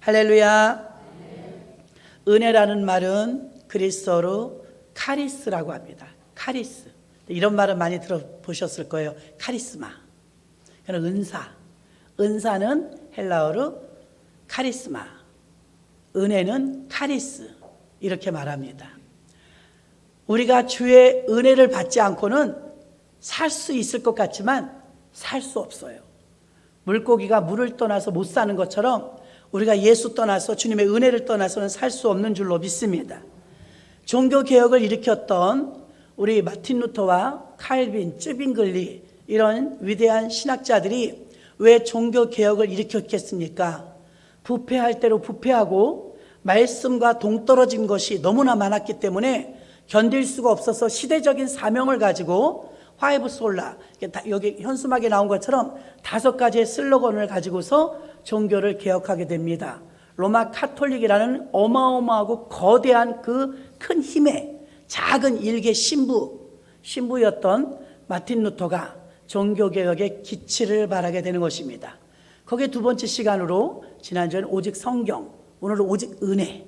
할렐루야. 은혜라는 말은 그리스어로 카리스라고 합니다. 카리스. 이런 말은 많이 들어보셨을 거예요. 카리스마. 그러니까 은사. 은사는 헬라어로 카리스마. 은혜는 카리스. 이렇게 말합니다. 우리가 주의 은혜를 받지 않고는 살 수 있을 것 같지만 살 수 없어요. 물고기가 물을 떠나서 못 사는 것처럼 우리가 예수 떠나서 주님의 은혜를 떠나서는 살 수 없는 줄로 믿습니다. 종교개혁을 일으켰던 우리 마틴 루터와 칼빈, 쯔빙글리 이런 위대한 신학자들이 왜 종교개혁을 일으켰겠습니까? 부패할 대로 부패하고 말씀과 동떨어진 것이 너무나 많았기 때문에 견딜 수가 없어서 시대적인 사명을 가지고 화이브 솔라, 여기 현수막에 나온 것처럼 5가지의 슬로건을 가지고서 종교를 개혁하게 됩니다. 로마 카톨릭이라는 어마어마하고 거대한 그 큰 힘의 작은 일개 신부였던 마틴 루터가 종교개혁의 기치를 바라게 되는 것입니다. 거기에 두 번째 시간으로 지난주에는 오직 성경, 오늘은 오직 은혜.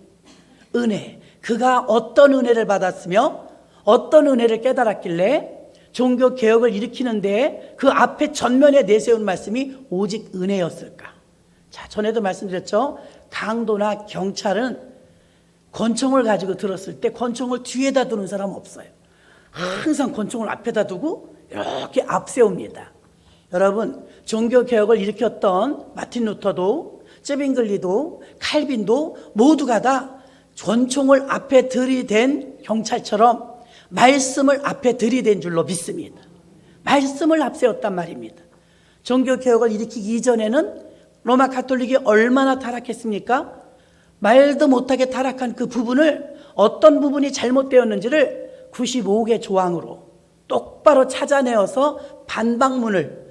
그가 어떤 은혜를 받았으며 어떤 은혜를 깨달았길래 종교개혁을 일으키는데 그 앞에 전면에 내세운 말씀이 오직 은혜였을까? 자, 전에도 말씀드렸죠. 강도나 경찰은 권총을 가지고 들었을 때 권총을 뒤에다 두는 사람 없어요. 항상 권총을 앞에다 두고 이렇게 앞세웁니다. 여러분, 종교개혁을 일으켰던 마틴 루터도 쯔빙글리도 칼빈도 모두가 다 권총을 앞에 들이댄 경찰처럼 말씀을 앞에 들이댄 줄로 믿습니다. 말씀을 앞세웠단 말입니다. 종교개혁을 일으키기 이전에는 로마 가톨릭이 얼마나 타락했습니까? 말도 못하게 타락한 그 부분을 어떤 부분이 잘못되었는지를 95개 조항으로 똑바로 찾아내어서 반박문을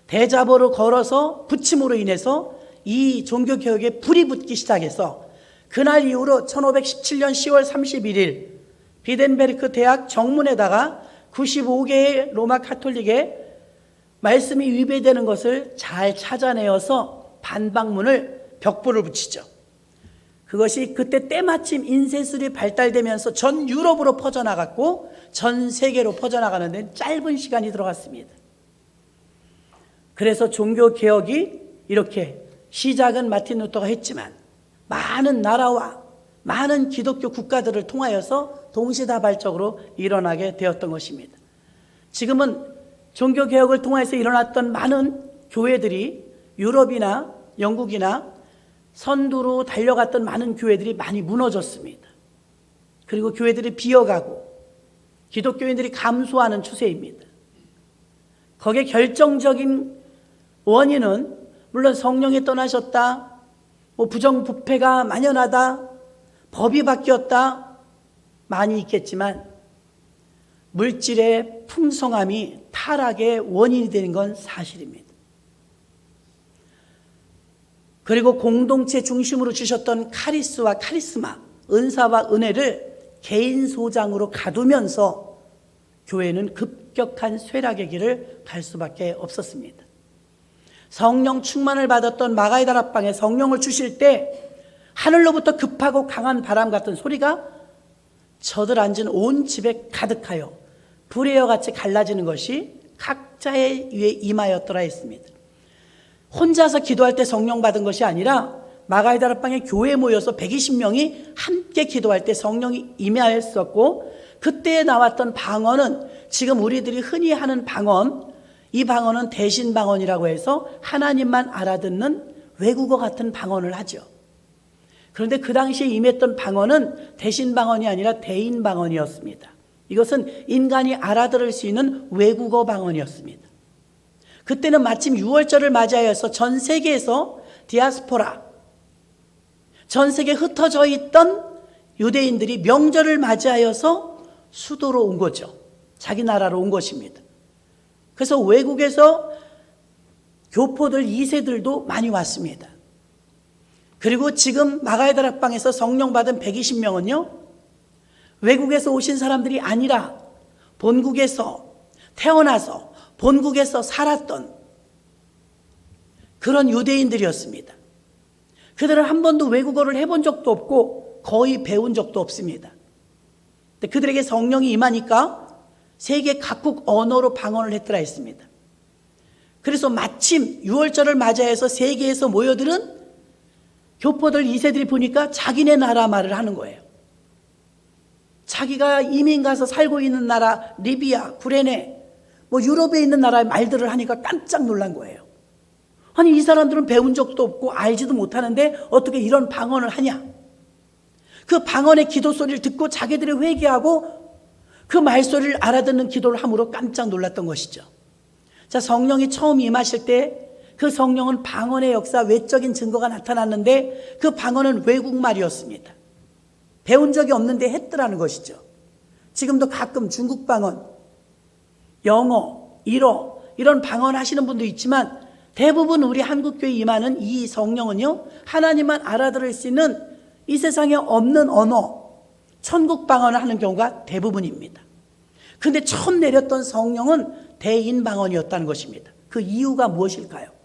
대자보로 걸어서 붙임으로 인해서 이 종교개혁에 불이 붙기 시작해서 그날 이후로 1517년 10월 31일 비덴베르크 대학 정문에다가 95개의 로마 가톨릭의 말씀이 위배되는 것을 잘 찾아내어서 반박문을 벽보를 붙이죠. 그것이 그때 때마침 인쇄술이 발달되면서 전 유럽으로 퍼져나갔고 전 세계로 퍼져나가는 데는 짧은 시간이 들어갔습니다. 그래서 종교개혁이 이렇게 시작은 마틴 루터가 했지만 많은 나라와 많은 기독교 국가들을 통하여서 동시다발적으로 일어나게 되었던 것입니다. 지금은 종교개혁을 통해서 일어났던 많은 교회들이 유럽이나 영국이나 선두로 달려갔던 많은 교회들이 많이 무너졌습니다. 그리고 교회들이 비어가고 기독교인들이 감소하는 추세입니다. 거기에 결정적인 원인은 물론 성령이 떠나셨다, 부정부패가 만연하다, 법이 바뀌었다 많이 있겠지만 물질의 풍성함이 타락의 원인이 되는 건 사실입니다. 그리고 공동체 중심으로 주셨던 카리스와 카리스마, 은사와 은혜를 개인 소장으로 가두면서 교회는 급격한 쇠락의 길을 갈 수밖에 없었습니다. 성령 충만을 받았던 마가의 다락방에 성령을 주실 때 하늘로부터 급하고 강한 바람 같은 소리가 저들 앉은 온 집에 가득하여 불의와 같이 갈라지는 것이 각자의 위에 임하였더라 했습니다. 혼자서 기도할 때 성령 받은 것이 아니라 마가의 다락방에 교회에 모여서 120명이 함께 기도할 때 성령이 임하였었고 그때 나왔던 방언은 지금 우리들이 흔히 하는 방언, 이 방언은 대신 방언이라고 해서 하나님만 알아듣는 외국어 같은 방언을 하죠. 그런데 그 당시에 임했던 방언은 대신 방언이 아니라 대인 방언이었습니다. 이것은 인간이 알아들을 수 있는 외국어 방언이었습니다. 그때는 마침 6월절을 맞이하여서 전 세계에서 디아스포라, 전 세계에 흩어져 있던 유대인들이 명절을 맞이하여서 수도로 온 거죠. 자기 나라로 온 것입니다. 그래서 외국에서 교포들 2세들도 많이 왔습니다. 그리고 지금 마가의 다락방에서 성령 받은 120명은요 외국에서 오신 사람들이 아니라 본국에서 태어나서 본국에서 살았던 그런 유대인들이었습니다. 그들은 한 번도 외국어를 해본 적도 없고 거의 배운 적도 없습니다. 근데 그들에게 성령이 임하니까 세계 각국 언어로 방언을 했더라 했습니다. 그래서 마침 6월절을 맞이해서 세계에서 모여들은 교포들 2세들이 보니까 자기네 나라 말을 하는 거예요. 자기가 이민 가서 살고 있는 나라 리비아, 구레네, 유럽에 있는 나라의 말들을 하니까 깜짝 놀란 거예요. 아니 이 사람들은 배운 적도 없고 알지도 못하는데 어떻게 이런 방언을 하냐. 그 방언의 기도 소리를 듣고 자기들이 회개하고 그 말소리를 알아듣는 기도를 함으로 깜짝 놀랐던 것이죠. 자, 성령이 처음 임하실 때 그 성령은 방언의 역사, 외적인 증거가 나타났는데 그 방언은 외국말이었습니다. 배운 적이 없는데 했더라는 것이죠. 지금도 가끔 중국 방언, 영어, 일어 이런 방언 하시는 분도 있지만 대부분 우리 한국교회 임하는 이 성령은요, 하나님만 알아들을 수 있는 이 세상에 없는 언어, 천국 방언을 하는 경우가 대부분입니다. 그런데 처음 내렸던 성령은 대인 방언이었다는 것입니다. 그 이유가 무엇일까요?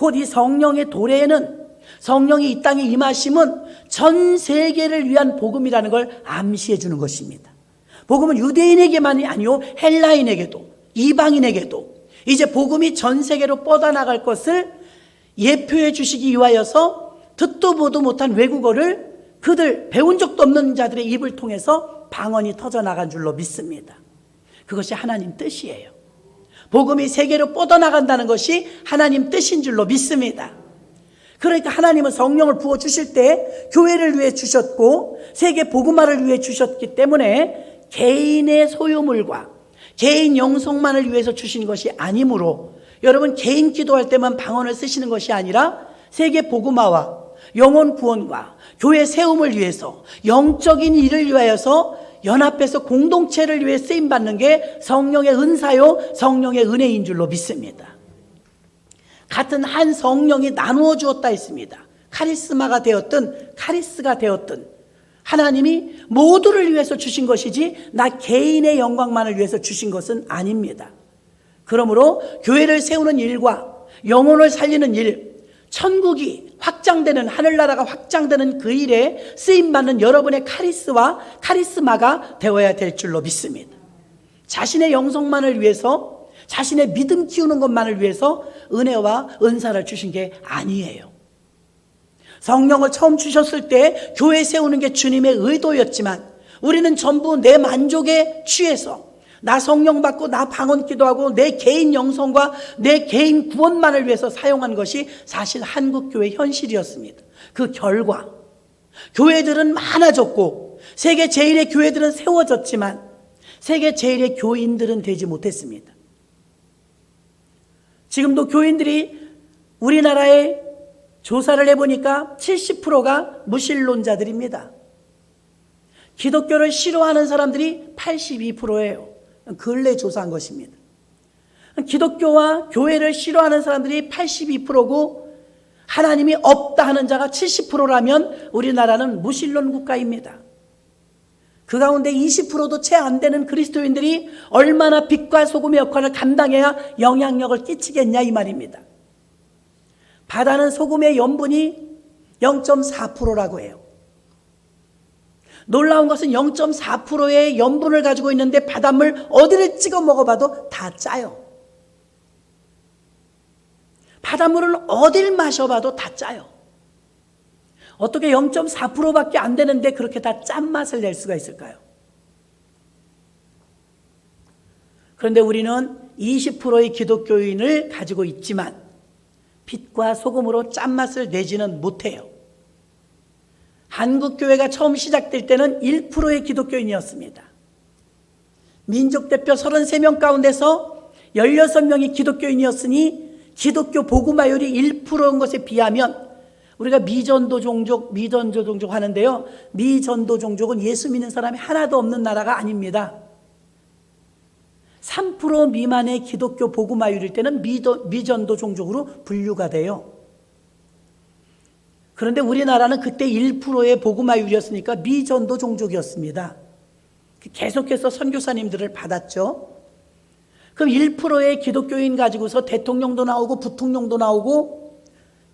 곧 이 성령의 도래에는 성령이 이 땅에 임하심은 전 세계를 위한 복음이라는 걸 암시해 주는 것입니다. 복음은 유대인에게만이 아니요 헬라인에게도 이방인에게도 이제 복음이 전 세계로 뻗어나갈 것을 예표해 주시기 위하여서 듣도 보도 못한 외국어를 그들 배운 적도 없는 자들의 입을 통해서 방언이 터져나간 줄로 믿습니다. 그것이 하나님 뜻이에요. 복음이 세계로 뻗어나간다는 것이 하나님 뜻인 줄로 믿습니다. 그러니까 하나님은 성령을 부어주실 때 교회를 위해 주셨고 세계 복음화를 위해 주셨기 때문에 개인의 소유물과 개인 영성만을 위해서 주신 것이 아니므로 여러분 개인 기도할 때만 방언을 쓰시는 것이 아니라 세계 복음화와 영혼 구원과 교회 세움을 위해서 영적인 일을 위하여서 연합해서 공동체를 위해 쓰임받는 게 성령의 은사요 성령의 은혜인 줄로 믿습니다. 같은 한 성령이 나누어 주었다 했습니다. 카리스마가 되었든 카리스가 되었든 하나님이 모두를 위해서 주신 것이지 나 개인의 영광만을 위해서 주신 것은 아닙니다. 그러므로 교회를 세우는 일과 영혼을 살리는 일, 천국이 확장되는 하늘나라가 확장되는 그 일에 쓰임받는 여러분의 카리스마가 되어야 될 줄로 믿습니다. 자신의 영성만을 위해서 자신의 믿음 키우는 것만을 위해서 은혜와 은사를 주신 게 아니에요. 성령을 처음 주셨을 때 교회 세우는 게 주님의 의도였지만 우리는 전부 내 만족에 취해서 나 성령 받고 나 방언 기도하고 내 개인 영성과 내 개인 구원만을 위해서 사용한 것이 사실 한국교회 현실이었습니다. 그 결과 교회들은 많아졌고 세계 제1의 교회들은 세워졌지만 세계 제1의 교인들은 되지 못했습니다. 지금도 교인들이 우리나라에 조사를 해보니까 70%가 무신론자들입니다. 기독교를 싫어하는 사람들이 82%예요. 근래 조사한 것입니다. 기독교와 교회를 싫어하는 사람들이 82%고 하나님이 없다 하는 자가 70%라면 우리나라는 무신론 국가입니다. 그 가운데 20%도 채 안 되는 그리스도인들이 얼마나 빛과 소금의 역할을 감당해야 영향력을 끼치겠냐 이 말입니다. 바다는 소금의 염분이 0.4%라고 해요. 놀라운 것은 0.4%의 염분을 가지고 있는데 바닷물 어디를 찍어 먹어봐도 다 짜요. 바닷물을 어딜 마셔봐도 다 짜요. 어떻게 0.4%밖에 안 되는데 그렇게 다 짠맛을 낼 수가 있을까요? 그런데 우리는 20%의 기독교인을 가지고 있지만 빛과 소금으로 짠맛을 내지는 못해요. 한국교회가 처음 시작될 때는 1%의 기독교인이었습니다. 민족대표 33명 가운데서 16명이 기독교인이었으니 기독교 복음화율이 1%인 것에 비하면 우리가 미전도 종족 하는데요. 미전도 종족은 예수 믿는 사람이 하나도 없는 나라가 아닙니다. 3% 미만의 기독교 복음화율일 때는 미전도 종족으로 분류가 돼요. 그런데 우리나라는 그때 1%의 복음화율이었으니까 미전도 종족이었습니다. 계속해서 선교사님들을 받았죠. 그럼 1%의 기독교인 가지고서 대통령도 나오고 부통령도 나오고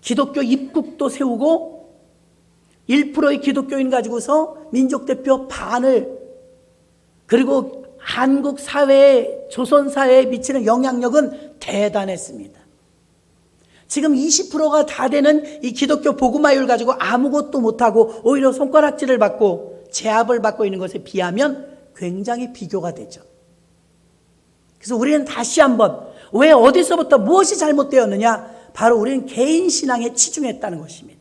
기독교 입국도 세우고 1%의 기독교인 가지고서 민족대표 반을, 그리고 한국 사회에, 조선 사회에 미치는 영향력은 대단했습니다. 지금 20%가 다 되는 이 기독교 복음화율 가지고 아무것도 못하고 오히려 손가락질을 받고 제압을 받고 있는 것에 비하면 굉장히 비교가 되죠. 그래서 우리는 다시 한번, 왜 어디서부터 무엇이 잘못되었느냐? 바로 우리는 개인 신앙에 치중했다는 것입니다.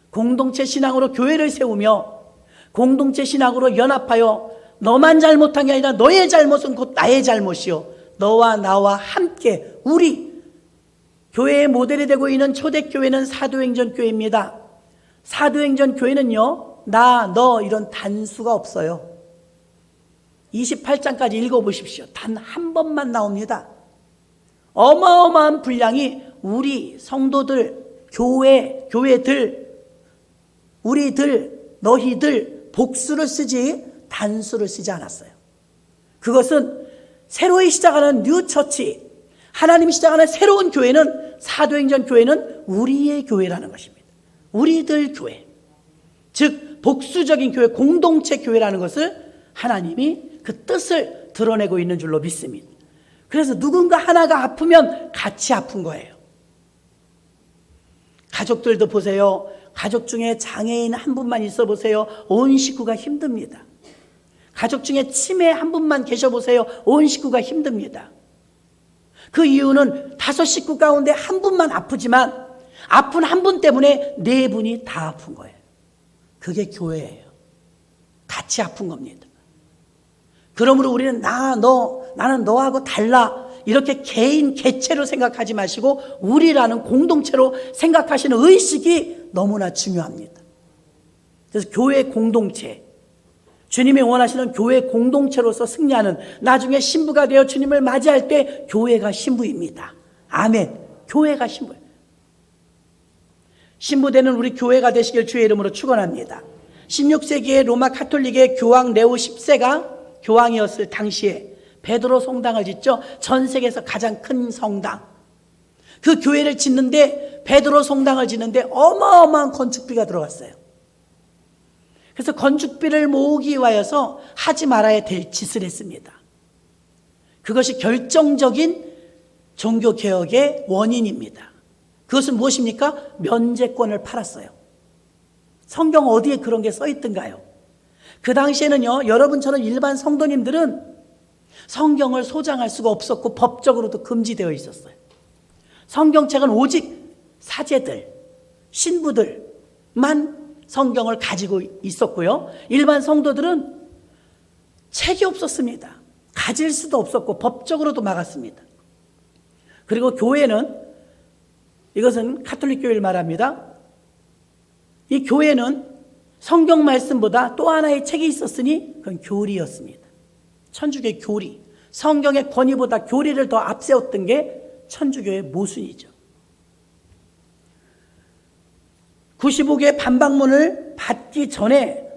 공동체 신앙으로 교회를 세우며 공동체 신앙으로 연합하여 너만 잘못한 게 아니라 너의 잘못은 곧 나의 잘못이요, 너와 나와 함께, 우리 교회의 모델이 되고 있는 초대교회는 사도행전 교회입니다. 사도행전 교회는요, 나, 너 이런 단수가 없어요. 28장까지 읽어보십시오. 단 한 번만 나옵니다. 어마어마한 분량이 우리 성도들, 교회들, 우리들, 너희들 복수를 쓰지 단수를 쓰지 않았어요. 그것은 새로이 시작하는 뉴처치, 하나님이 시작하는 새로운 교회는, 사도행전 교회는 우리의 교회라는 것입니다. 우리들 교회, 즉 복수적인 교회, 공동체 교회라는 것을 하나님이 그 뜻을 드러내고 있는 줄로 믿습니다. 그래서 누군가 하나가 아프면 같이 아픈 거예요. 가족들도 보세요. 가족 중에 장애인 한 분만 있어 보세요. 온 식구가 힘듭니다. 가족 중에 치매 한 분만 계셔 보세요. 온 식구가 힘듭니다. 그 이유는 5 식구 가운데 한 분만 아프지만 아픈 한 분 때문에 4분이 다 아픈 거예요. 그게 교회예요. 같이 아픈 겁니다. 그러므로 우리는 나는 너하고 달라, 이렇게 개인 개체로 생각하지 마시고 우리라는 공동체로 생각하시는 의식이 너무나 중요합니다. 그래서 교회 공동체, 주님이 원하시는 교회 공동체로서 승리하는, 나중에 신부가 되어 주님을 맞이할 때 교회가 신부입니다. 아멘. 교회가 신부예요. 신부되는 우리 교회가 되시길 주의 이름으로 축원합니다. 16세기의 로마 가톨릭의 교황 레오 10세가 교황이었을 당시에 베드로 성당을 짓죠. 전 세계에서 가장 큰 성당. 그 교회를 짓는데, 베드로 성당을 짓는데 어마어마한 건축비가 들어갔어요. 그래서 건축비를 모으기 위하여서 하지 말아야 될 짓을 했습니다. 그것이 결정적인 종교개혁의 원인입니다. 그것은 무엇입니까? 면제권을 팔았어요. 성경 어디에 그런 게 써 있던가요? 그 당시에는요, 여러분처럼 일반 성도님들은 성경을 소장할 수가 없었고 법적으로도 금지되어 있었어요. 성경책은 오직 사제들, 신부들만 성경을 가지고 있었고요, 일반 성도들은 책이 없었습니다. 가질 수도 없었고 법적으로도 막았습니다. 그리고 교회는, 이것은 가톨릭 교회를 말합니다. 이 교회는 성경 말씀보다 또 하나의 책이 있었으니 그건 교리였습니다. 천주교의 교리, 성경의 권위보다 교리를 더 앞세웠던 게 천주교의 모순이죠. 95개의 반박문을 받기 전에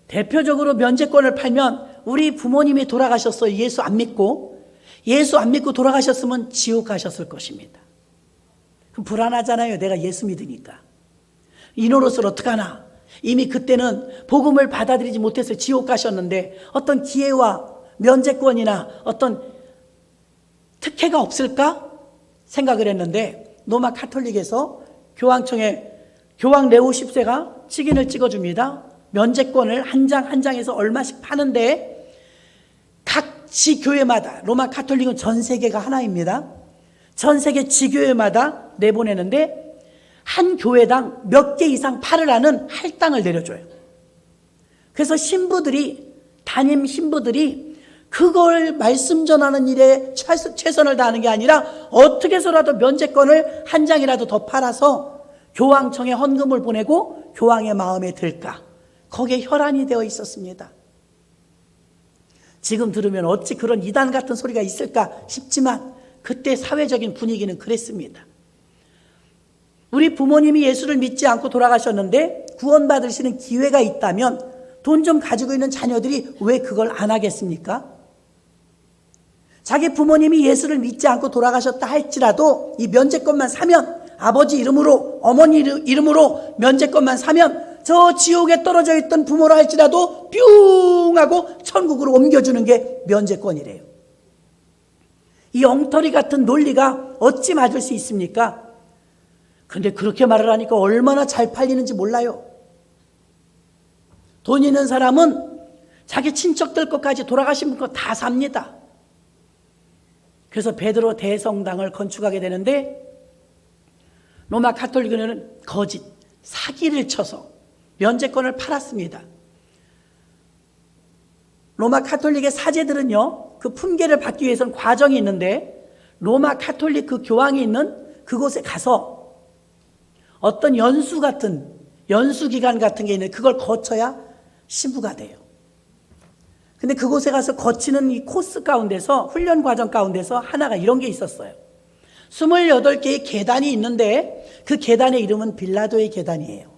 대표적으로 면제권을 팔면, 우리 부모님이 돌아가셨어요. 예수 안 믿고 돌아가셨으면 지옥 가셨을 것입니다. 그럼 불안하잖아요. 내가 예수 믿으니까. 이 노릇을 어떡하나. 이미 그때는 복음을 받아들이지 못해서 지옥 가셨는데 어떤 기회와 면제권이나 어떤 특혜가 없을까 생각을 했는데, 로마 가톨릭에서 교황청에 교황 레오 10세가 직인을 찍어줍니다. 면제권을 한 장 한 장에서 얼마씩 파는데, 각 지교회마다, 로마 가톨릭은 전 세계가 하나입니다. 전 세계 지교회마다 내보내는데 한 교회당 몇 개 이상 팔을 하는 할당을 내려줘요. 그래서 신부들이, 담임 신부들이 그걸 말씀 전하는 일에 최선을 다하는 게 아니라 어떻게 해서라도 면제권을 한 장이라도 더 팔아서 교황청에 헌금을 보내고 교황의 마음에 들까, 거기에 혈안이 되어 있었습니다. 지금 들으면 어찌 그런 이단 같은 소리가 있을까 싶지만 그때 사회적인 분위기는 그랬습니다. 우리 부모님이 예수를 믿지 않고 돌아가셨는데 구원받으시는 기회가 있다면 돈 좀 가지고 있는 자녀들이 왜 그걸 안 하겠습니까? 자기 부모님이 예수를 믿지 않고 돌아가셨다 할지라도 이 면제권만 사면, 아버지 이름으로 어머니 이름으로 면제권만 사면 저 지옥에 떨어져 있던 부모라 할지라도 뿅 하고 천국으로 옮겨주는 게 면제권이래요. 이 엉터리 같은 논리가 어찌 맞을 수 있습니까? 근데 그렇게 말을 하니까 얼마나 잘 팔리는지 몰라요. 돈 있는 사람은 자기 친척들 것까지 돌아가신 분 거 다 삽니다. 그래서 베드로 대성당을 건축하게 되는데 로마 가톨릭은 거짓, 사기를 쳐서 면제권을 팔았습니다. 로마 가톨릭의 사제들은요, 그 품계를 받기 위해서는 과정이 있는데 로마 가톨릭 그 교황이 있는 그곳에 가서 어떤 연수 기간 같은 게 있는데 그걸 거쳐야 신부가 돼요. 근데 그곳에 가서 거치는 이 코스 가운데서, 훈련 과정 가운데서 하나가 이런 게 있었어요. 28개의 계단이 있는데 그 계단의 이름은 빌라도의 계단이에요.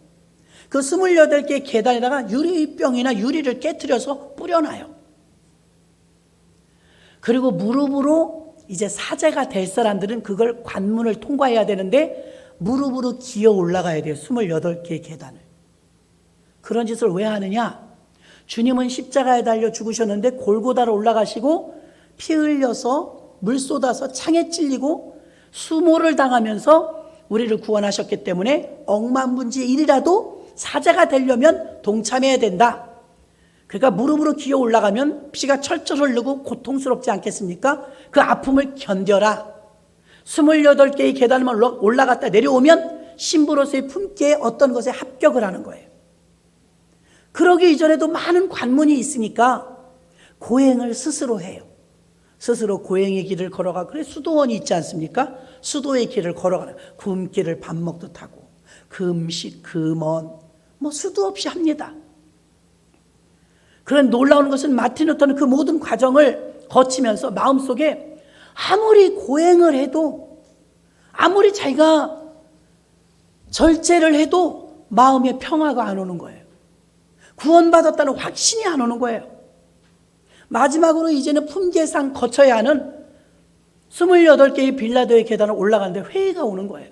그 28개의 계단에다가 유리병이나 유리를 깨트려서 뿌려놔요. 그리고 무릎으로 이제 사제가 될 사람들은 그걸 관문을 통과해야 되는데 무릎으로 기어 올라가야 돼요. 28개의 계단을. 그런 짓을 왜 하느냐? 주님은 십자가에 달려 죽으셨는데 골고다로 올라가시고 피 흘려서 물 쏟아서 창에 찔리고 수모를 당하면서 우리를 구원하셨기 때문에 억만분지의 1이라도 사자가 되려면 동참해야 된다. 그러니까 무릎으로 기어 올라가면 피가 철철 흐르고 고통스럽지 않겠습니까? 그 아픔을 견뎌라. 28개의 계단을 올라갔다 내려오면 신부로서의 품계에 어떤 것에 합격을 하는 거예요. 그러기 이전에도 많은 관문이 있으니까 고행을 스스로 해요. 스스로 고행의 길을 걸어가. 그래 수도원이 있지 않습니까? 수도의 길을 걸어가는, 굶길을 밥 먹듯 하고 금식, 금언 뭐 수도 없이 합니다. 그런 놀라운 것은 마틴 루터는 그 모든 과정을 거치면서 마음속에 아무리 고행을 해도, 아무리 자기가 절제를 해도 마음에 평화가 안 오는 거예요. 구원받았다는 확신이 안 오는 거예요. 마지막으로 이제는 품계상 거쳐야 하는 28개의 빌라도의 계단을 올라가는데 회의가 오는 거예요.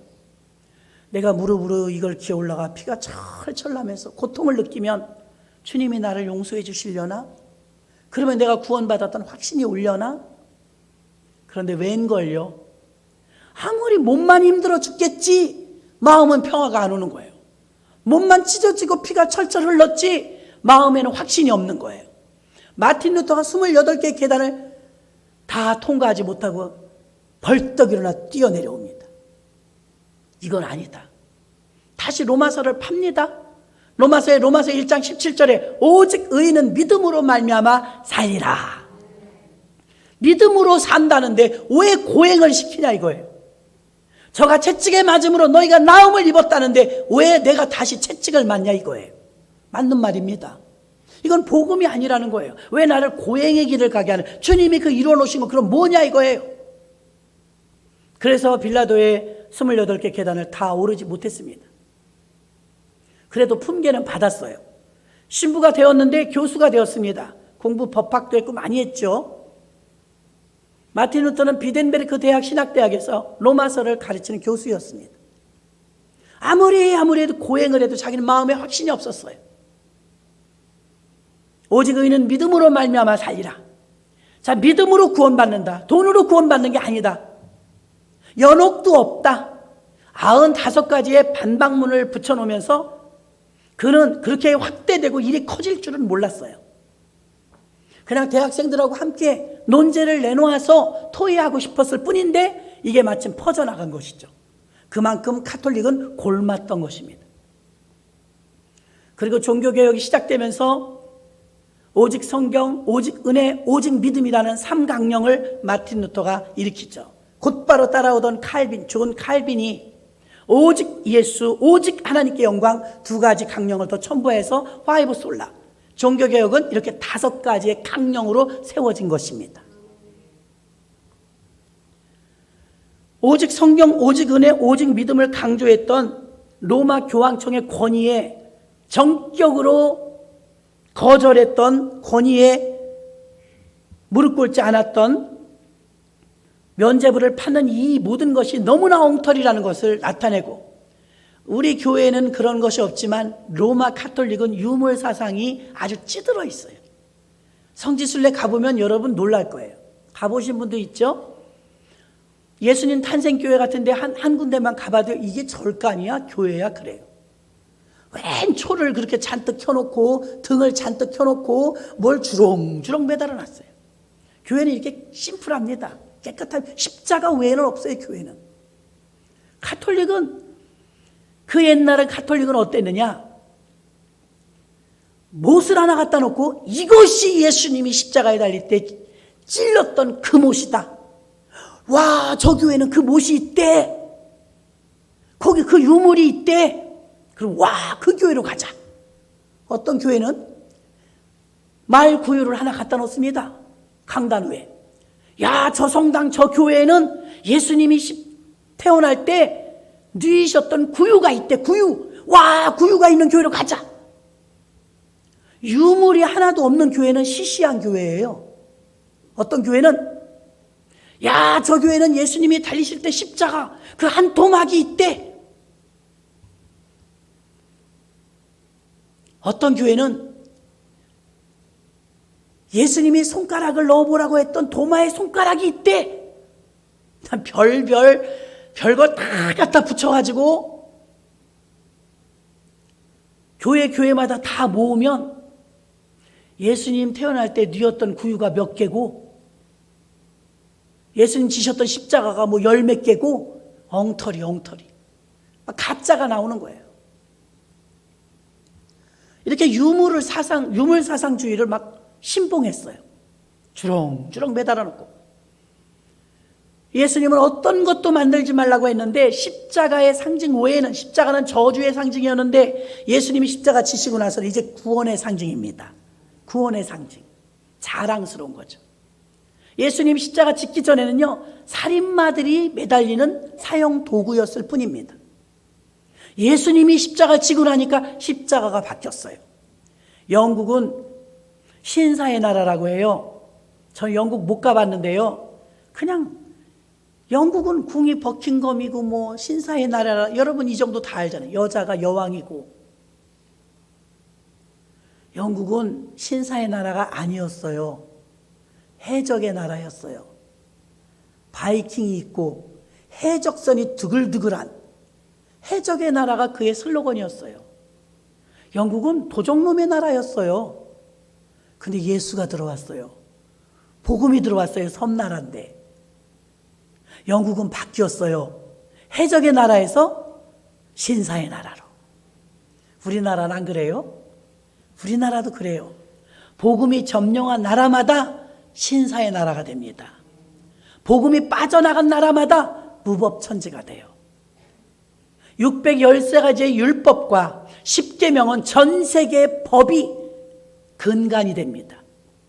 내가 무릎으로 이걸 기어 올라가 피가 철철 나면서 고통을 느끼면 주님이 나를 용서해 주시려나? 그러면 내가 구원받았다는 확신이 오려나? 그런데 웬걸요? 아무리 몸만 힘들어 죽겠지 마음은 평화가 안 오는 거예요. 몸만 찢어지고 피가 철철 흘렀지 마음에는 확신이 없는 거예요. 마틴 루터가 28개의 계단을 다 통과하지 못하고 벌떡 일어나 뛰어내려옵니다. 이건 아니다. 다시 로마서를 팝니다. 로마서 1장 17절에 오직 의인은 믿음으로 말미암아 살리라. 믿음으로 산다는데 왜 고행을 시키냐 이거예요. 저가 채찍에 맞음으로 너희가 나음을 입었다는데 왜 내가 다시 채찍을 맞냐 이거예요. 맞는 말입니다. 이건 복음이 아니라는 거예요. 왜 나를 고행의 길을 가게 하는, 주님이 그 이루어 놓으신 거 그럼 뭐냐 이거예요. 그래서 빌라도의 28개 계단을 다 오르지 못했습니다. 그래도 품계는 받았어요. 신부가 되었는데 교수가 되었습니다. 공부 법학도 했고 많이 했죠. 마틴 루터는 비덴베르크 대학 신학대학에서 로마서를 가르치는 교수였습니다. 아무리 해도 고행을 해도 자기는 마음에 확신이 없었어요. 오직 의인은 믿음으로 말미암아 살리라. 자, 믿음으로 구원받는다. 돈으로 구원받는 게 아니다. 연옥도 없다. 95가지의 반박문을 붙여놓으면서 그는 그렇게 확대되고 일이 커질 줄은 몰랐어요. 그냥 대학생들하고 함께 논제를 내놓아서 토의하고 싶었을 뿐인데 이게 마침 퍼져나간 것이죠. 그만큼 가톨릭은 골맞던 것입니다. 그리고 종교개혁이 시작되면서 오직 성경, 오직 은혜, 오직 믿음이라는 3강령을 마틴 루터가 일으키죠. 곧바로 따라오던 존 칼빈이 오직 예수, 오직 하나님께 영광 2가지 강령을 더 첨부해서 화이브 솔라. 종교개혁은 이렇게 5가지의 강령으로 세워진 것입니다. 오직 성경, 오직 은혜, 오직 믿음을 강조했던 로마 교황청의 권위에 정격으로 거절했던, 권위에 무릎 꿇지 않았던, 면죄부를 파는 이 모든 것이 너무나 엉터리라는 것을 나타내고 우리 교회는 그런 것이 없지만 로마 카톨릭은 유물 사상이 아주 찌들어 있어요. 성지순례 가보면 여러분 놀랄 거예요. 가보신 분도 있죠? 예수님 탄생교회 같은데 한 군데만 가봐도 이게 절간이야? 교회야? 그래요. 웬 초를 그렇게 잔뜩 켜놓고 등을 잔뜩 켜놓고 뭘 주렁주렁 매달아 놨어요. 교회는 이렇게 심플합니다. 깨끗한 십자가 외에는 없어요. 교회는. 카톨릭은 그 옛날에 카톨릭은 어땠느냐? 못을 하나 갖다 놓고 이것이 예수님이 십자가에 달릴 때 찔렀던 그 못이다. 와, 저 교회는 그 못이 있대. 거기 그 유물이 있대. 그럼 와, 그 교회로 가자. 어떤 교회는 말 구유를 하나 갖다 놓습니다. 강단 위에. 야, 저 성당 저 교회에는 예수님이 태어날 때 누이셨던 구유가 있대. 구유. 와, 구유가 있는 교회로 가자. 유물이 하나도 없는 교회는 시시한 교회예요. 어떤 교회는 야, 저 교회는 예수님이 달리실 때 십자가 그 한 토막이 있대. 어떤 교회는 예수님이 손가락을 넣어보라고 했던 도마에 손가락이 있대. 별거 다 갖다 붙여가지고 교회마다 다 모으면 예수님 태어날 때 뉘었던 구유가 몇 개고 예수님 지셨던 십자가가 뭐 열 몇 개고 엉터리 가짜가 나오는 거예요. 이렇게 유물 사상주의를 막 신봉했어요. 주렁주렁 매달아 놓고 예수님은 어떤 것도 만들지 말라고 했는데 십자가의 상징 외에는 십자가는 저주의 상징이었는데 예수님이 십자가 지시고 나서는 이제 구원의 상징입니다. 구원의 상징. 자랑스러운 거죠. 예수님 십자가 짓기 전에는요, 살인마들이 매달리는 사형 도구였을 뿐입니다. 예수님이 십자가 지고 나니까 십자가가 바뀌었어요. 영국은 신사의 나라라고 해요. 저 영국 못 가봤는데요. 그냥 영국은 궁이 버킹엄이고 뭐 신사의 나라라. 여러분 이 정도 다 알잖아요. 여자가 여왕이고. 영국은 신사의 나라가 아니었어요. 해적의 나라였어요. 바이킹이 있고 해적선이 드글드글한 해적의 나라가 그의 슬로건이었어요. 영국은 도적놈의 나라였어요. 근데 예수가 들어왔어요. 복음이 들어왔어요. 섬나라인데. 영국은 바뀌었어요. 해적의 나라에서 신사의 나라로. 우리나라는 안 그래요? 우리나라도 그래요. 복음이 점령한 나라마다 신사의 나라가 됩니다. 복음이 빠져나간 나라마다 무법천지가 돼요. 613가지의 율법과 10계명은 전 세계의 법이 근간이 됩니다.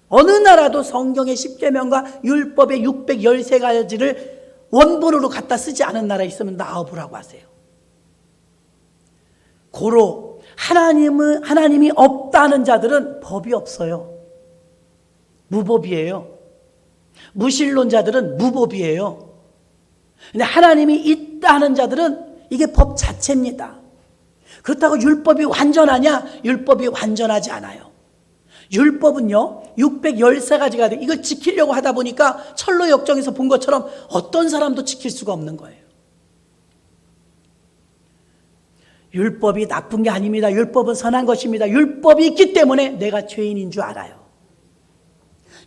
어느 나라도 성경의 10계명과 율법의 613가지를 원본으로 갖다 쓰지 않은 나라 있으면 나와보라고 하세요. 고로 하나님이 없다는 자들은 법이 없어요. 무법이에요. 무신론자들은 무법이에요. 근데 하나님이 있다는 자들은 이게 법 자체입니다. 그렇다고 율법이 완전하냐? 율법이 완전하지 않아요. 율법은요 613가지가 돼. 이걸 지키려고 하다 보니까 철로 역정에서 본 것처럼 어떤 사람도 지킬 수가 없는 거예요. 율법이 나쁜 게 아닙니다. 율법은 선한 것입니다. 율법이 있기 때문에 내가 죄인인 줄 알아요.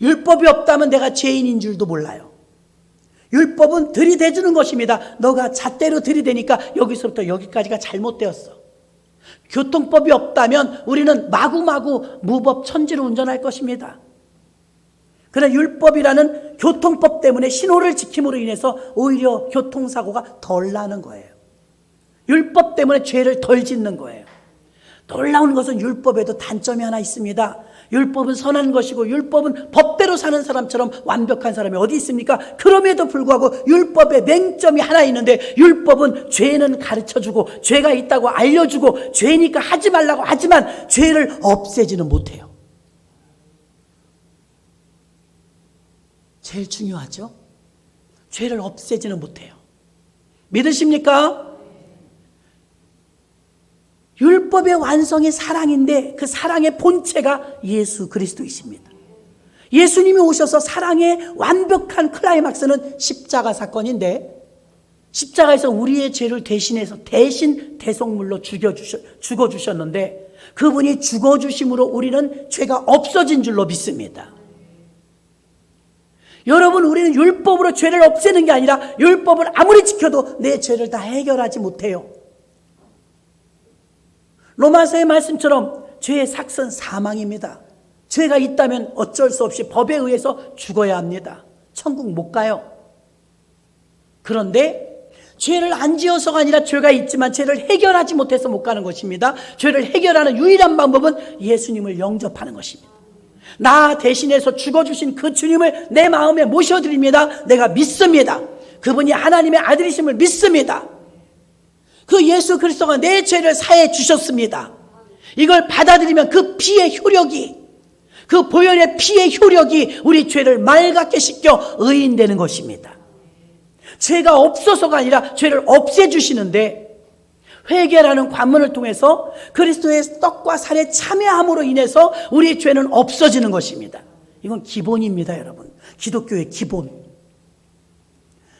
율법이 없다면 내가 죄인인 줄도 몰라요. 율법은 들이대주는 것입니다. 너가 잣대로 들이대니까 여기서부터 여기까지가 잘못되었어. 교통법이 없다면 우리는 마구마구 무법천지로 운전할 것입니다. 그러나 율법이라는 교통법 때문에 신호를 지킴으로 인해서 오히려 교통사고가 덜 나는 거예요. 율법 때문에 죄를 덜 짓는 거예요. 놀라운 것은 율법에도 단점이 하나 있습니다. 율법은 선한 것이고 율법은 법대로 사는 사람처럼 완벽한 사람이 어디 있습니까? 그럼에도 불구하고 율법에 맹점이 하나 있는데 율법은 죄는 가르쳐주고 죄가 있다고 알려주고 죄니까 하지 말라고 하지만 죄를 없애지는 못해요. 제일 중요하죠? 죄를 없애지는 못해요. 믿으십니까? 율법의 완성이 사랑인데 그 사랑의 본체가 예수 그리스도이십니다. 예수님이 오셔서 사랑의 완벽한 클라이막스는 십자가 사건인데, 십자가에서 우리의 죄를 대신해서 대신 대속물로 죽어주셨는데, 그분이 죽어주심으로 우리는 죄가 없어진 줄로 믿습니다. 여러분, 우리는 율법으로 죄를 없애는 게 아니라 율법을 아무리 지켜도 내 죄를 다 해결하지 못해요. 로마서의 말씀처럼 죄의 삭은 사망입니다. 죄가 있다면 어쩔 수 없이 법에 의해서 죽어야 합니다. 천국 못 가요. 그런데 죄를 안 지어서가 아니라 죄가 있지만 죄를 해결하지 못해서 못 가는 것입니다. 죄를 해결하는 유일한 방법은 예수님을 영접하는 것입니다. 나 대신해서 죽어주신 그 주님을 내 마음에 모셔드립니다. 내가 믿습니다. 그분이 하나님의 아들이심을 믿습니다. 그 예수 그리스도가 내 죄를 사해 주셨습니다. 이걸 받아들이면 그 피의 효력이, 그 보혈의 피의 효력이 우리 죄를 맑게 씻겨 의인되는 것입니다. 죄가 없어서가 아니라 죄를 없애주시는데, 회개라는 관문을 통해서 그리스도의 떡과 살에 참여함으로 인해서 우리의 죄는 없어지는 것입니다. 이건 기본입니다, 여러분. 기독교의 기본.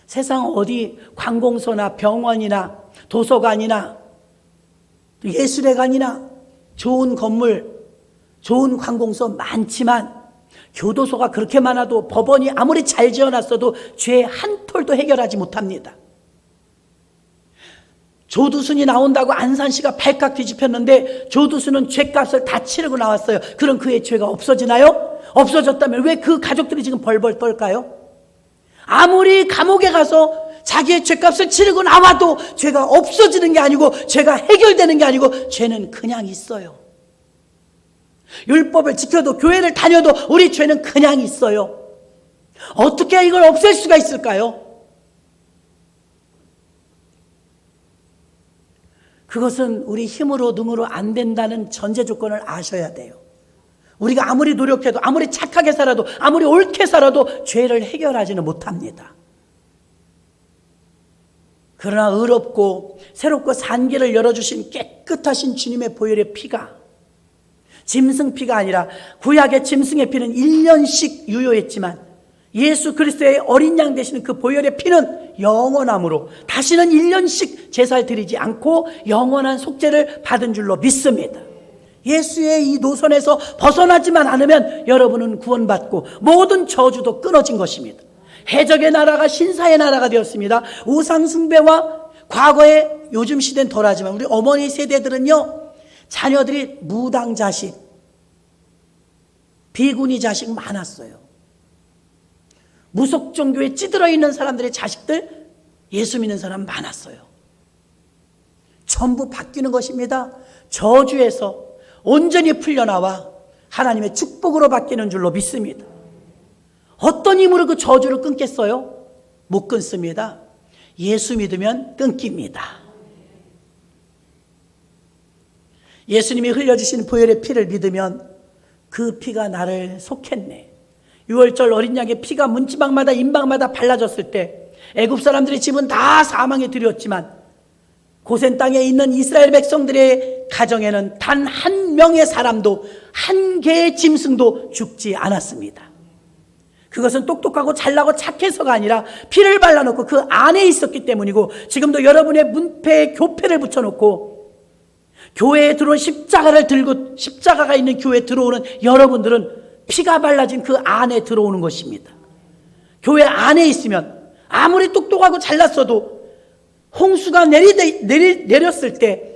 세상 어디 관공서나 병원이나 도서관이나 예술회관이나 좋은 건물, 좋은 관공서 많지만 교도소가 그렇게 많아도 법원이 아무리 잘 지어놨어도 죄 한 톨도 해결하지 못합니다. 조두순이 나온다고 안산시가 발칵 뒤집혔는데 조두순은 죄값을 다 치르고 나왔어요. 그럼 그의 죄가 없어지나요? 없어졌다면 왜 그 가족들이 지금 벌벌 떨까요? 아무리 감옥에 가서 자기의 죄값을 치르고 나와도 죄가 없어지는 게 아니고, 죄가 해결되는 게 아니고, 죄는 그냥 있어요. 율법을 지켜도 교회를 다녀도 우리 죄는 그냥 있어요. 어떻게 이걸 없앨 수가 있을까요? 그것은 우리 힘으로 능으로 안 된다는 전제 조건을 아셔야 돼요. 우리가 아무리 노력해도, 아무리 착하게 살아도, 아무리 옳게 살아도 죄를 해결하지는 못합니다. 그러나 의롭고 새롭고 산 길을 열어주신 깨끗하신 주님의 보혈의 피가, 짐승피가 아니라 구약의 짐승의 피는 1년씩 유효했지만 예수 그리스도의 어린 양 되시는 그 보혈의 피는 영원함으로 다시는 1년씩 제사를 드리지 않고 영원한 속죄를 받은 줄로 믿습니다. 예수의 이 노선에서 벗어나지만 않으면 여러분은 구원받고 모든 저주도 끊어진 것입니다. 해적의 나라가 신사의 나라가 되었습니다. 우상 숭배와 과거에, 요즘 시대는 덜하지만 우리 어머니 세대들은요, 자녀들이 무당 자식, 비구니 자식 많았어요. 무속 종교에 찌들어 있는 사람들의 자식들, 예수 믿는 사람 많았어요. 전부 바뀌는 것입니다. 저주에서 온전히 풀려나와 하나님의 축복으로 바뀌는 줄로 믿습니다. 어떤 힘으로 그 저주를 끊겠어요? 못 끊습니다. 예수 믿으면 끊깁니다. 예수님이 흘려주신 보혈의 피를 믿으면 그 피가 나를 속했네. 6월절 어린 양의 피가 문지방마다 임방마다 발라졌을 때 애굽 사람들의 집은 다 사망에 들였지만 고센 땅에 있는 이스라엘 백성들의 가정에는 단 한 명의 사람도, 한 개의 짐승도 죽지 않았습니다. 그것은 똑똑하고 잘나고 착해서가 아니라 피를 발라놓고 그 안에 있었기 때문이고, 지금도 여러분의 문패에 교패를 붙여놓고 교회에 들어온 십자가를 들고 십자가가 있는 교회에 들어오는 여러분들은 피가 발라진 그 안에 들어오는 것입니다. 교회 안에 있으면 아무리 똑똑하고 잘났어도 홍수가 내렸을 때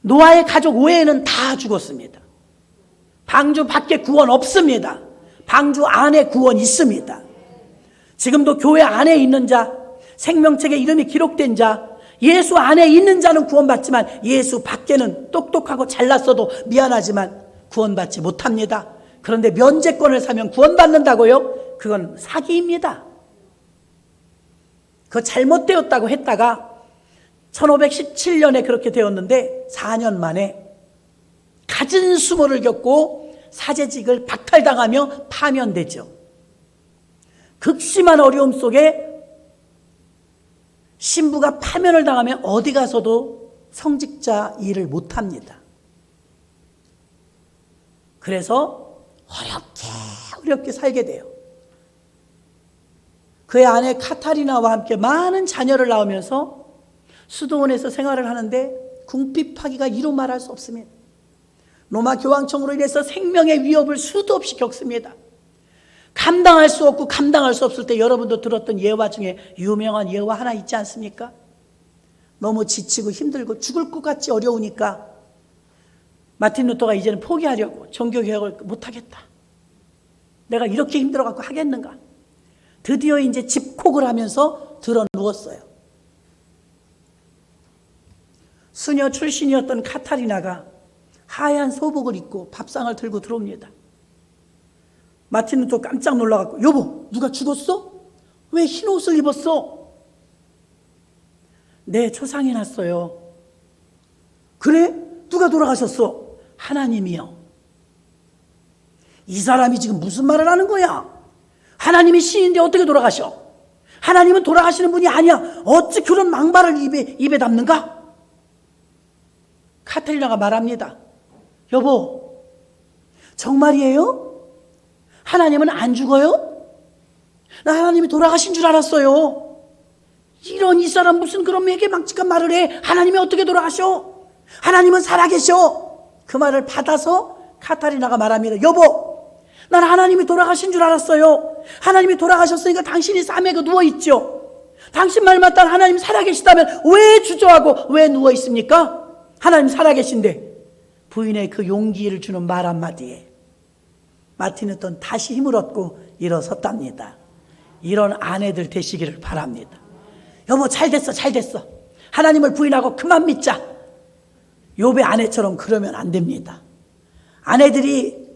노아의 가족 외에는 다 죽었습니다. 방주 밖에 구원 없습니다. 방주 안에 구원 있습니다. 지금도 교회 안에 있는 자, 생명책에 이름이 기록된 자, 예수 안에 있는 자는 구원받지만 예수 밖에는 똑똑하고 잘났어도 미안하지만 구원받지 못합니다. 그런데 면죄권을 사면 구원받는다고요? 그건 사기입니다. 그거 잘못되었다고 했다가 1517년에 그렇게 되었는데 4년 만에 갖은 수모를 겪고 사제직을 박탈당하며 파면되죠. 극심한 어려움 속에 신부가 파면을 당하면 어디 가서도 성직자 일을 못합니다. 그래서 어렵게 살게 돼요. 그의 아내 카타리나와 함께 많은 자녀를 낳으면서 수도원에서 생활을 하는데 궁핍하기가 이루 말할 수 없습니다. 로마 교황청으로 인해서 생명의 위협을 수도 없이 겪습니다. 감당할 수 없고 감당할 수 없을 때 여러분도 들었던 예화 중에 유명한 예화 하나 있지 않습니까? 너무 지치고 힘들고 죽을 것 같이 어려우니까 마틴 루터가 이제는 포기하려고 종교개혁을 못하겠다. 내가 이렇게 힘들어갖고 하겠는가? 드디어 이제 집콕을 하면서 들어 누웠어요. 수녀 출신이었던 카타리나가 하얀 소복을 입고 밥상을 들고 들어옵니다. 마틴 루터 깜짝 놀라갖고, 여보, 누가 죽었어? 왜 흰 옷을 입었어? 네, 초상해 놨어요. 그래? 누가 돌아가셨어? 하나님이요. 이 사람이 지금 무슨 말을 하는 거야? 하나님이 신인데 어떻게 돌아가셔? 하나님은 돌아가시는 분이 아니야. 어찌 그런 망발을 입에 담는가? 카타리나가 말합니다. 여보, 정말이에요? 하나님은 안 죽어요? 나 하나님이 돌아가신 줄 알았어요. 이런 이 사람 무슨 그런 매개망측한 말을 해. 하나님이 어떻게 돌아가셔? 하나님은 살아계셔. 그 말을 받아서 카타리나가 말합니다. 여보, 난 하나님이 돌아가신 줄 알았어요. 하나님이 돌아가셨으니까 당신이 싸매고 누워있죠. 당신 말 맞다면 하나님 살아계시다면 왜 주저하고 왜 누워있습니까? 하나님 살아계신데. 부인의 그 용기를 주는 말 한마디에 마틴 루터는 다시 힘을 얻고 일어섰답니다. 이런 아내들 되시기를 바랍니다. 여보, 잘됐어. 하나님을 부인하고 그만 믿자. 욥의 아내처럼 그러면 안 됩니다. 아내들이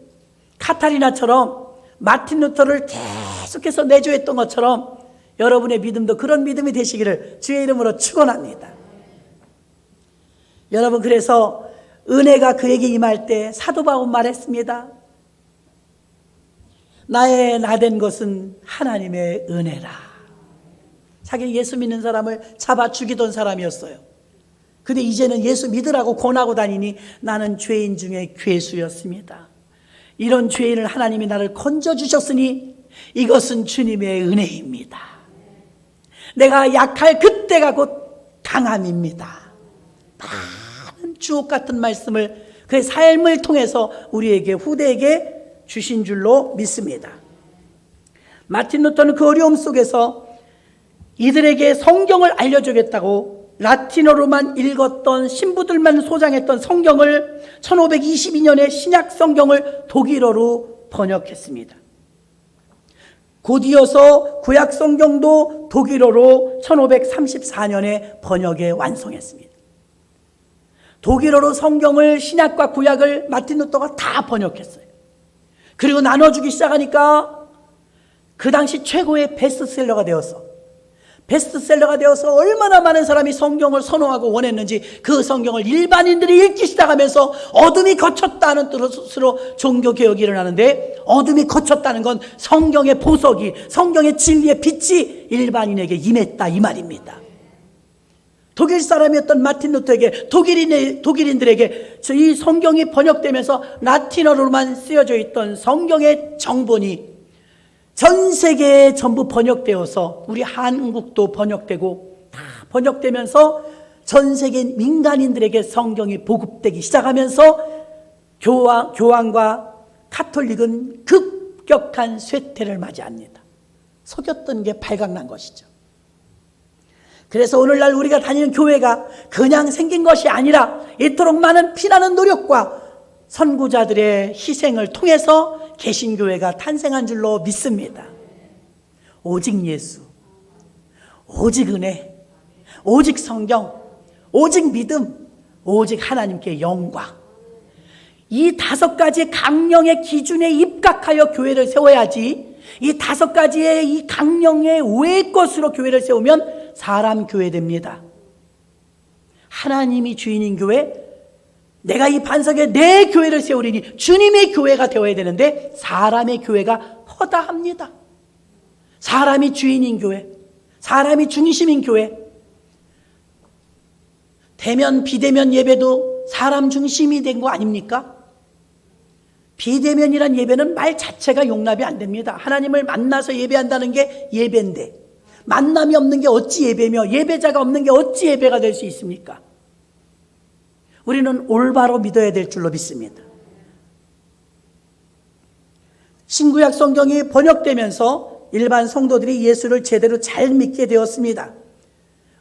카타리나처럼 마틴 루터를 계속해서 내조했던 것처럼 여러분의 믿음도 그런 믿음이 되시기를 주의 이름으로 축원합니다. 여러분, 그래서 은혜가 그에게 임할 때 사도 바울은 말했습니다. 나의 나된 것은 하나님의 은혜라. 자기 예수 믿는 사람을 잡아 죽이던 사람이었어요. 근데 이제는 예수 믿으라고 권하고 다니니 나는 죄인 중에 괴수였습니다. 이런 죄인을 하나님이 나를 건져주셨으니 이것은 주님의 은혜입니다. 내가 약할 그때가 곧 강함입니다. 많은 주옥 같은 말씀을 그의 삶을 통해서 우리에게 후대에게 주신 줄로 믿습니다. 마틴 루터는 그 어려움 속에서 이들에게 성경을 알려주겠다고 라틴어로만 읽었던 신부들만 소장했던 성경을 1522년에 신약 성경을 독일어로 번역했습니다. 곧이어서 구약 성경도 독일어로 1534년에 번역에 완성했습니다. 독일어로 성경을 신약과 구약을 마틴 루터가 다 번역했어요. 그리고 나눠주기 시작하니까 그 당시 최고의 베스트셀러가 되어서 얼마나 많은 사람이 성경을 선호하고 원했는지 그 성경을 일반인들이 읽기 시작하면서 어둠이 거쳤다는 뜻으로 종교개혁이 일어나는데, 어둠이 거쳤다는 건 성경의 보석이, 성경의 진리의 빛이 일반인에게 임했다 이 말입니다. 독일 사람이었던 마틴 루터에게, 독일인들에게 이 성경이 번역되면서 라틴어로만 쓰여져 있던 성경의 정본이 전 세계에 전부 번역되어서 우리 한국도 번역되고 다 번역되면서 전 세계 민간인들에게 성경이 보급되기 시작하면서 교황과 카톨릭은 급격한 쇠퇴를 맞이합니다. 속였던 게 발각난 것이죠. 그래서 오늘날 우리가 다니는 교회가 그냥 생긴 것이 아니라 이토록 많은 피나는 노력과 선구자들의 희생을 통해서 개신교회가 탄생한 줄로 믿습니다. 오직 예수, 오직 은혜, 오직 성경, 오직 믿음, 오직 하나님께 영광. 이 5가지 강령의 기준에 입각하여 교회를 세워야지, 이 5가지의 이 강령의 외의 것으로 교회를 세우면 사람 교회 됩니다. 하나님이 주인인 교회, 내가 이 반석에 내 교회를 세우리니 주님의 교회가 되어야 되는데 사람의 교회가 허다합니다. 사람이 주인인 교회, 사람이 중심인 교회, 대면 비대면 예배도 사람 중심이 된 거 아닙니까? 비대면이란 예배는 말 자체가 용납이 안 됩니다. 하나님을 만나서 예배한다는 게 예배인데 만남이 없는 게 어찌 예배며 예배자가 없는 게 어찌 예배가 될 수 있습니까? 우리는 올바로 믿어야 될 줄로 믿습니다. 신구약 성경이 번역되면서 일반 성도들이 예수를 제대로 잘 믿게 되었습니다.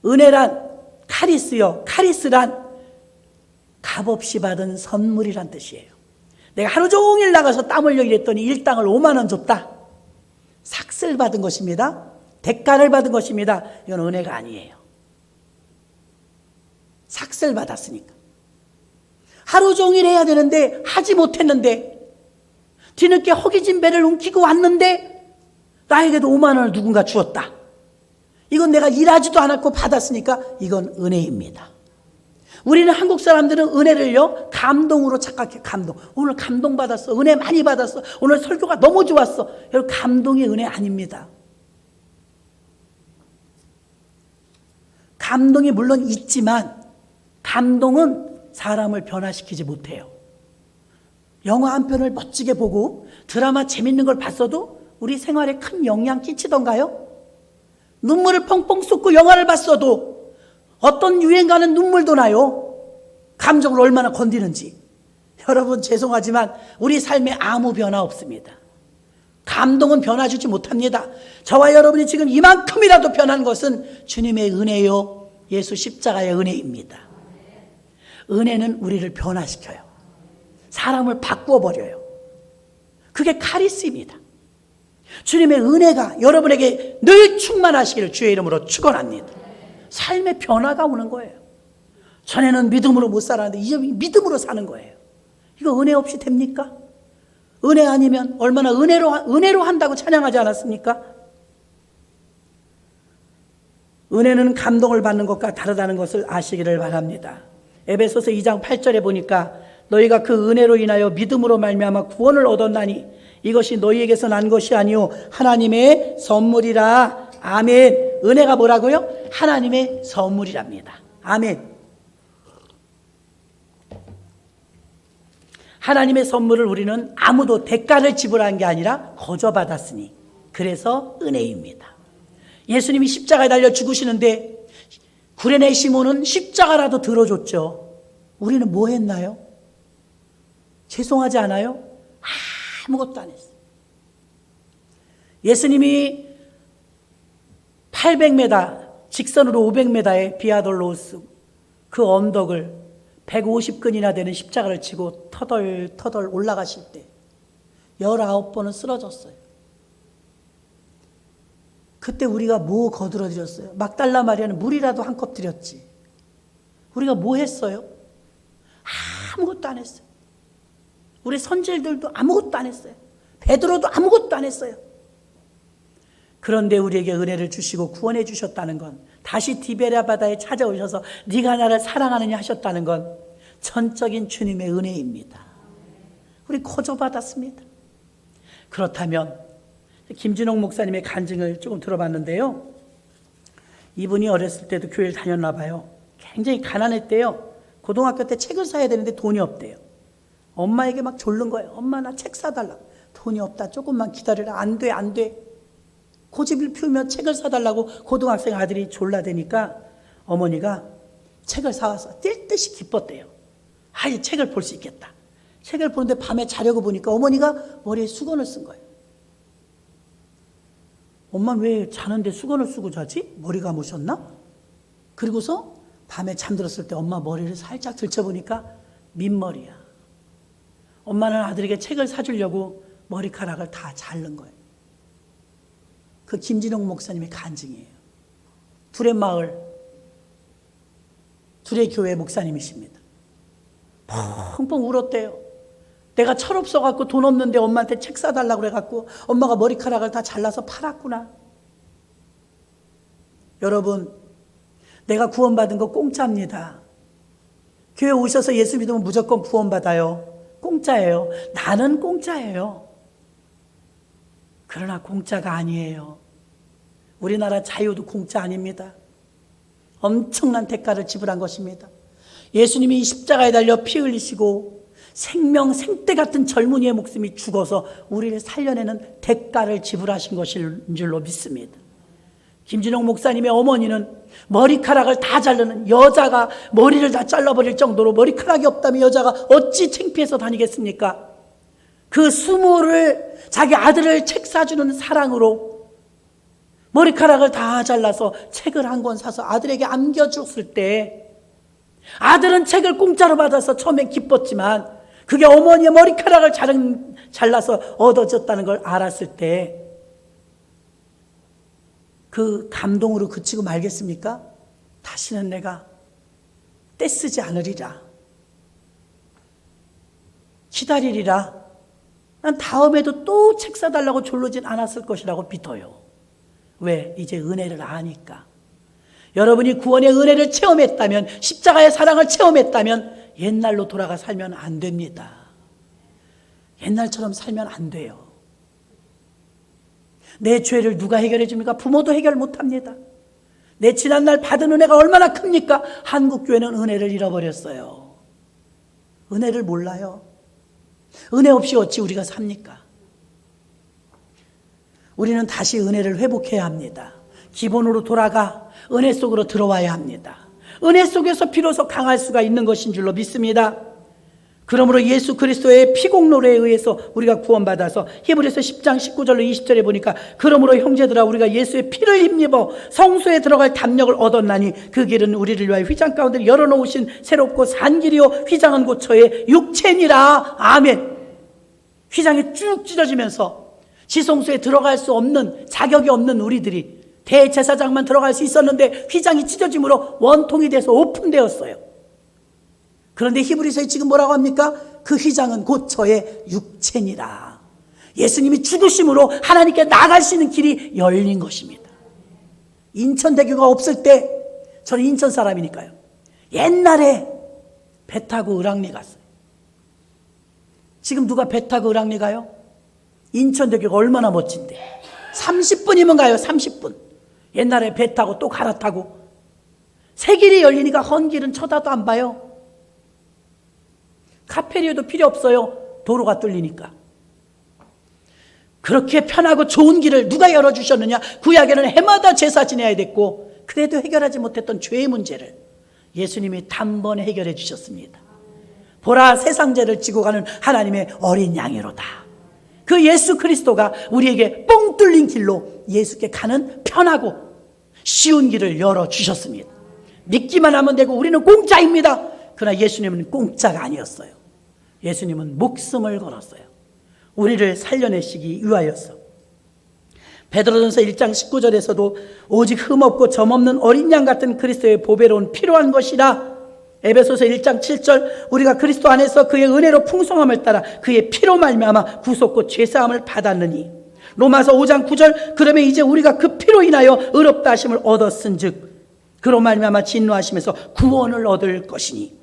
은혜란 카리스요, 카리스란 값없이 받은 선물이란 뜻이에요. 내가 하루 종일 나가서 땀 흘려 일했더니 일당을 5만 원 줬다. 삭슬 받은 것입니다. 대가를 받은 것입니다. 이건 은혜가 아니에요. 삭슬 받았으니까. 하루 종일 해야 되는데 하지 못했는데 뒤늦게 허기진 배를 움키고 왔는데 나에게도 5만 원을 누군가 주었다. 이건 내가 일하지도 않았고 받았으니까 이건 은혜입니다. 우리는 한국 사람들은 은혜를요 감동으로 착각해. 감동. 오늘 감동받았어. 은혜 많이 받았어. 오늘 설교가 너무 좋았어. 여러분, 감동이 은혜 아닙니다. 감동이 물론 있지만 감동은 사람을 변화시키지 못해요. 영화 한 편을 멋지게 보고 드라마 재밌는 걸 봤어도 우리 생활에 큰 영향 끼치던가요? 눈물을 펑펑 쏟고 영화를 봤어도 어떤 유행가는 눈물도 나요. 감정을 얼마나 건드리는지. 여러분, 죄송하지만 우리 삶에 아무 변화 없습니다. 감동은 변화 주지 못합니다. 저와 여러분이 지금 이만큼이라도 변한 것은 주님의 은혜요, 예수 십자가의 은혜입니다. 은혜는 우리를 변화시켜요. 사람을 바꾸어버려요. 그게 카리스입니다. 주님의 은혜가 여러분에게 늘 충만하시기를 주의 이름으로 축원합니다. 삶의 변화가 오는 거예요. 전에는 믿음으로 못 살았는데 이제 믿음으로 사는 거예요. 이거 은혜 없이 됩니까? 은혜 아니면 얼마나 은혜로 한다고 찬양하지 않았습니까? 은혜는 감동을 받는 것과 다르다는 것을 아시기를 바랍니다. 에베소서 2장 8절에 보니까 너희가 그 은혜로 인하여 믿음으로 말미암아 구원을 얻었나니 이것이 너희에게서 난 것이 아니요 하나님의 선물이라. 아멘. 은혜가 뭐라고요? 하나님의 선물이랍니다. 아멘. 하나님의 선물을 우리는 아무도 대가를 지불한 게 아니라 거저 받았으니 그래서 은혜입니다. 예수님이 십자가에 달려 죽으시는데 구레네 시몬은 십자가라도 들어줬죠. 우리는 뭐 했나요? 죄송하지 않아요? 아무것도 안 했어요. 예수님이 800m 직선으로 500m의 비아돌로스 그 언덕을 150근이나 되는 십자가를 치고 터덜터덜 올라가실 때 19번은 쓰러졌어요. 그때 우리가 뭐 거들어드렸어요? 막달라 마리아는 물이라도 한 컵 드렸지. 우리가 뭐 했어요? 아무것도 안 했어요. 우리 선질들도 아무것도 안 했어요. 베드로도 아무것도 안 했어요. 그런데 우리에게 은혜를 주시고 구원해 주셨다는 건, 다시 디베랴 바다에 찾아오셔서 네가 나를 사랑하느냐 하셨다는 건 전적인 주님의 은혜입니다. 우리 거저 받았습니다. 그렇다면 김진홍 목사님의 간증을 조금 들어봤는데요. 이분이 어렸을 때도 교회를 다녔나 봐요. 굉장히 가난했대요. 고등학교 때 책을 사야 되는데 돈이 없대요. 엄마에게 막 졸른 거예요. 엄마, 나 책 사달라고. 돈이 없다. 조금만 기다려라. 안 돼, 안 돼. 고집을 피우며 책을 사달라고 고등학생 아들이 졸라대니까 어머니가 책을 사와서 뛸 듯이 기뻤대요. 아, 이 책을 볼 수 있겠다. 책을 보는데 밤에 자려고 보니까 어머니가 머리에 수건을 쓴 거예요. 엄마 왜 자는데 수건을 쓰고 자지? 머리 감으셨나? 그리고서 밤에 잠들었을 때 엄마 머리를 살짝 들춰보니까 민머리야. 엄마는 아들에게 책을 사주려고 머리카락을 다 자른 거예요. 그 김진홍 목사님의 간증이에요. 둘의 마을, 둘의 교회 목사님이십니다. 펑펑 울었대요. 내가 철없어갖고 돈 없는데 엄마한테 책 사달라고 그래갖고 엄마가 머리카락을 다 잘라서 팔았구나. 여러분, 내가 구원받은 거 공짜입니다. 교회 오셔서 예수 믿으면 무조건 구원받아요. 공짜예요. 나는 공짜예요. 그러나 공짜가 아니에요. 우리나라 자유도 공짜 아닙니다. 엄청난 대가를 지불한 것입니다. 예수님이 십자가에 달려 피 흘리시고 생때 같은 젊은이의 목숨이 죽어서 우리를 살려내는 대가를 지불하신 것인 줄로 믿습니다. 김진홍 목사님의 어머니는 머리카락을 다 자르는, 여자가 머리를 다 잘라버릴 정도로 머리카락이 없다면 여자가 어찌 창피해서 다니겠습니까? 그 수모를, 자기 아들을 책 사주는 사랑으로 머리카락을 다 잘라서 책을 한 권 사서 아들에게 안겨줬을 때, 아들은 책을 공짜로 받아서 처음엔 기뻤지만 그게 어머니의 머리카락을 잘라서 얻어졌다는 걸 알았을 때 그 감동으로 그치고 말겠습니까? 다시는 내가 떼쓰지 않으리라, 기다리리라, 난 다음에도 또 책 사달라고 졸르진 않았을 것이라고 믿어요. 왜? 이제 은혜를 아니까. 여러분이 구원의 은혜를 체험했다면, 십자가의 사랑을 체험했다면 옛날로 돌아가 살면 안 됩니다. 옛날처럼 살면 안 돼요. 내 죄를 누가 해결해 줍니까? 부모도 해결 못합니다. 내 지난날 받은 은혜가 얼마나 큽니까? 한국교회는 은혜를 잃어버렸어요. 은혜를 몰라요. 은혜 없이 어찌 우리가 삽니까? 우리는 다시 은혜를 회복해야 합니다. 기본으로 돌아가 은혜 속으로 들어와야 합니다. 은혜 속에서 비로소 강할 수가 있는 것인 줄로 믿습니다. 그러므로 예수 그리스도의 피공로에 의해서 우리가 구원받아서 히브리서 10장 19절로 20절에 보니까, 그러므로 형제들아 우리가 예수의 피를 힘입어 성소에 들어갈 담력을 얻었나니 그 길은 우리를 위하여 휘장 가운데 열어놓으신 새롭고 산 길이요 휘장은 곧 저의 육체니라. 아멘. 휘장이 쭉 찢어지면서 지성소에 들어갈 수 없는, 자격이 없는 우리들이 대제사장만 들어갈 수 있었는데 휘장이 찢어짐으로 원통이 돼서 오픈되었어요. 그런데 히브리서에 지금 뭐라고 합니까? 그 휘장은 곧 저의 육체니라. 예수님이 죽으심으로 하나님께 나갈 수 있는 길이 열린 것입니다. 인천대교가 없을 때, 저는 인천 사람이니까요, 옛날에 배 타고 을왕리 갔어요. 지금 누가 배 타고 을왕리 가요? 인천대교가 얼마나 멋진데 30분이면 가요. 30분. 옛날에 배 타고 또 갈아타고, 새 길이 열리니까 헌 길은 쳐다도 안 봐요. 카페리오도 필요 없어요. 도로가 뚫리니까. 그렇게 편하고 좋은 길을 누가 열어주셨느냐? 구약에는 해마다 제사 지내야 됐고, 그래도 해결하지 못했던 죄의 문제를 예수님이 단번에 해결해 주셨습니다. 보라, 세상 죄를 지고 가는 하나님의 어린 양이로다. 그 예수 그리스도가 우리에게 뻥 뚫린 길로 예수께 가는 편하고 쉬운 길을 열어주셨습니다. 믿기만 하면 되고 우리는 공짜입니다. 그러나 예수님은 공짜가 아니었어요. 예수님은 목숨을 걸었어요. 우리를 살려내시기 위하여서. 베드로전서 1장 19절에서도 오직 흠없고 점없는 어린 양 같은 그리스도의 보배로운 필요한 것이라. 에베소서 1장 7절, 우리가 그리스도 안에서 그의 은혜로 풍성함을 따라 그의 피로 말미암아 구속고 죄사함을 받았느니. 로마서 5장 9절, 그러면 이제 우리가 그 피로 인하여 의롭다 하심을 얻었은즉 그로 말미암아 진노하심에서 구원을 얻을 것이니.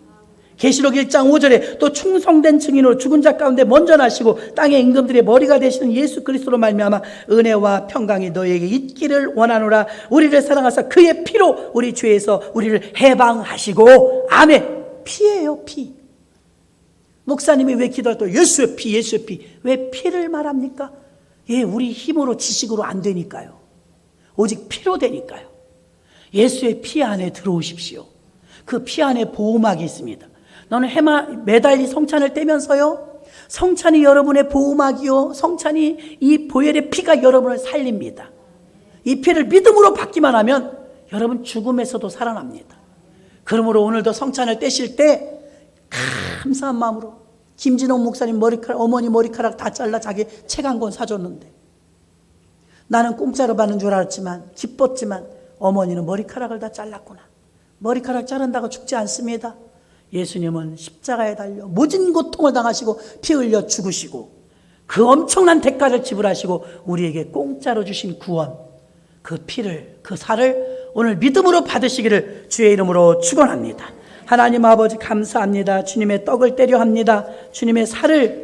계시록 1장 5절에 또 충성된 증인으로 죽은 자 가운데 먼저 나시고 땅의 임금들의 머리가 되시는 예수 그리스도로 말미암아 은혜와 평강이 너희에게 있기를 원하노라. 우리를 사랑하사 그의 피로 우리 죄에서 우리를 해방하시고. 아멘. 피예요, 피. 목사님이 왜 기도할 때 예수의 피, 예수의 피, 왜 피를 말합니까? 예, 우리 힘으로 지식으로 안 되니까요. 오직 피로 되니까요. 예수의 피 안에 들어오십시오. 그 피 안에 보호막이 있습니다. 너는 매달리 성찬을 떼면서요, 성찬이 여러분의 보호막이요, 성찬이 이 보혈의 피가 여러분을 살립니다. 이 피를 믿음으로 받기만 하면 여러분 죽음에서도 살아납니다. 그러므로 오늘도 성찬을 떼실 때 감사한 마음으로, 김진홍 목사님 어머니 머리카락 다 잘라 자기 책 한 권 사줬는데, 나는 공짜로 받는 줄 알았지만 기뻤지만 어머니는 머리카락을 다 잘랐구나. 머리카락 자른다고 죽지 않습니다. 예수님은 십자가에 달려 모진 고통을 당하시고 피 흘려 죽으시고 그 엄청난 대가를 지불하시고 우리에게 공짜로 주신 구원, 그 피를, 그 살을 오늘 믿음으로 받으시기를 주의 이름으로 축원합니다. 하나님 아버지 감사합니다. 주님의 떡을 떼려 합니다. 주님의 살을